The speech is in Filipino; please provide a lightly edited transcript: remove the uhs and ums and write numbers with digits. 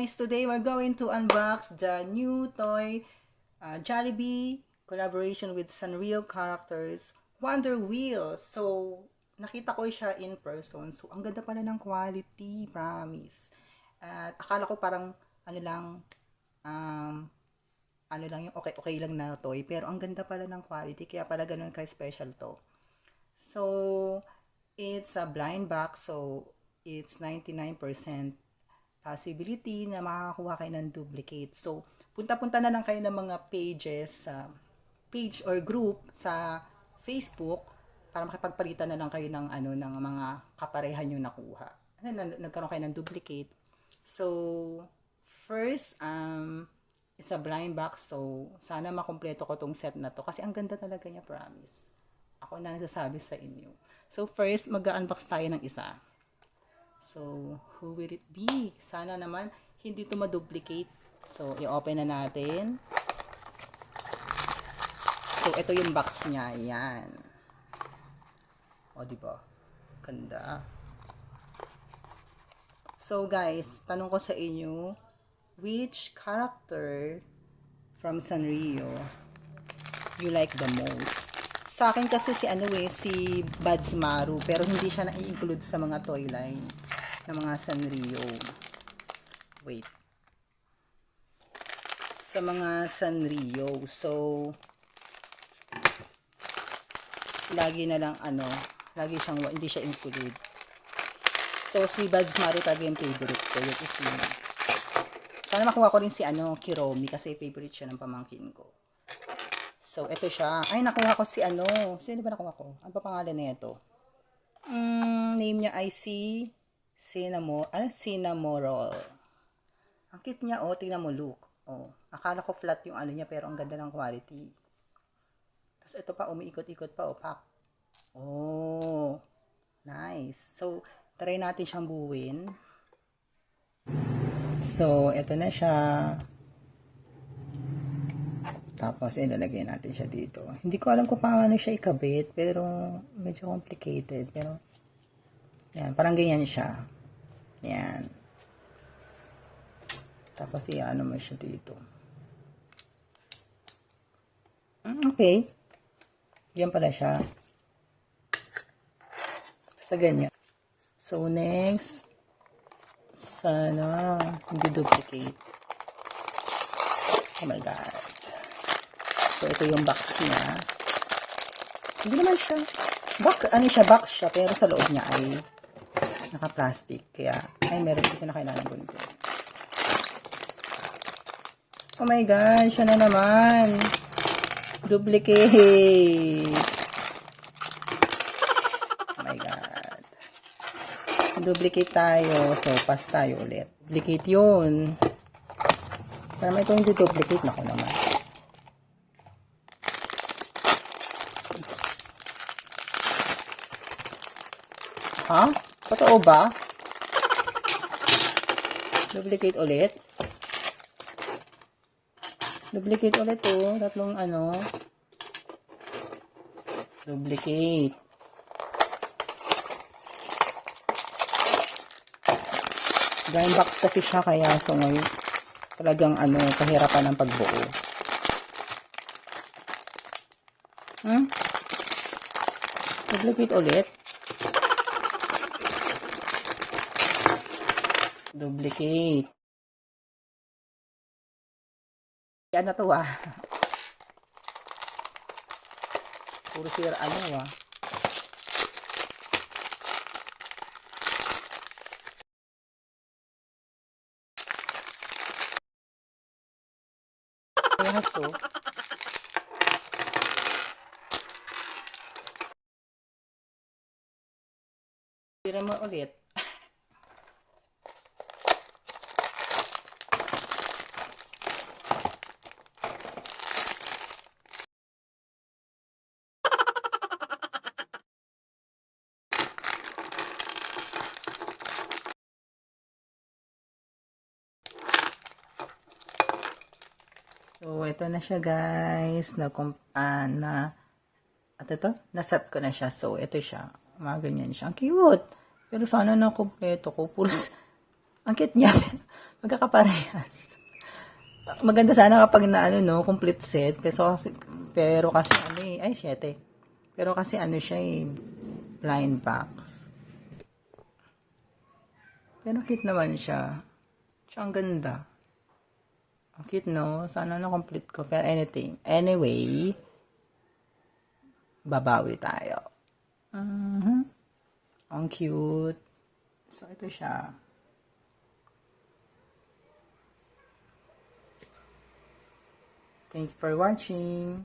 guys! Today we're going to unbox the new toy Jollibee collaboration with Sanrio characters Wonder Wheels. So, nakita ko siya in person. So, ang ganda pala ng quality, promise. At akala ko parang um, yung okay lang na toy. Pero ang ganda pala ng quality. Kaya pala ganun ka-special to. So, it's a blind box. So, it's 99% possibility na makakakuha kayo ng duplicate. So, punta-punta na lang kayo ng mga pages sa page or group sa Facebook para makipagpalitan na lang kayo ng ng mga kaparehan nyo nakuha. Nagkaroon kayo ng duplicate. So, first, it's a blind box. So, sana makumpleto ko tong set na to kasi ang ganda talaga niya, promise. Ako na nagsasabi sa inyo. So, first, mag-unbox tayo ng isa. So, who will it be? Sana naman, hindi ito ma-duplicate. So, i-open na natin. So, ito yung box niya. Yan. O, diba? Ganda. So, guys, tanong ko sa inyo, which character from Sanrio you like the most? Sa akin kasi si Buds Maru, pero hindi siya na-include sa mga toy line ng mga Sanrio. Wait. Sa mga Sanrio. So, lagi na lang lagi siyang, hindi siya included. So, si Buds Maru talaga yung favorite ko. Yung isin. Sana makuha ko rin si Kiromi kasi favorite siya ng pamangkin ko. So, ito siya. Ay, nakuha ko si Sino ba nakuha ko? Ano pa pangalan na ito? Name niya ay si Cinnamoroll. Ang cute niya, oh. Tingnan mo, look. Oh. Akala ko flat yung niya, pero ang ganda ng quality. Tapos, ito pa, umiikot-ikot pa, oh. Pak. Oh. Nice. So, try natin siyang buuin. So, ito na siya. Tapos, ilalagay natin siya dito. Hindi ko alam kung paano siya ikabit, pero medyo complicated. Pero, yan, parang ganyan siya. Yan. Tapos, i-ano mo siya dito. Okay. Yan pala siya. Basta ganyan. So, next. Sana, hindi duplicate. Oh my God. So, ito yung box niya. Hindi naman siya. Box siya, pero sa loob niya ay naka-plastic. Kaya, meron dito na kailangan ganito. Oh my God, siya na naman. Duplicate. Oh my God. Duplicate tayo. So, pass tayo ulit. Duplicate yun. Sana may itong duplicate. Naku naman. Ha? Totoo ba? Duplicate ulit. Duplicate ulit to. Tatlong Duplicate. Blind box kasi siya kaya so ngayon talagang kahirapan ng pagbuo. Duplicate ulit. Duplicate. Yan na to Puro sira Haso. Tira mo ulit. So, ito na siya guys. Naset ko na siya. So, ito siya. Mga ganyan siya. Ang cute. Pero sana na kompleto ko. Puro, ang cute niya. Magkakaparehas. Maganda sana kapag na ano, no, complete set. Pero kasi ano eh, ay, 7. Pero kasi ano siya eh, blind box. Pero cute naman siya. Siya ang ganda. Ang cute, no? Sana na-complete ko. Pero anyway, babawi tayo. Ang cute. So, ito siya. Thank you for watching.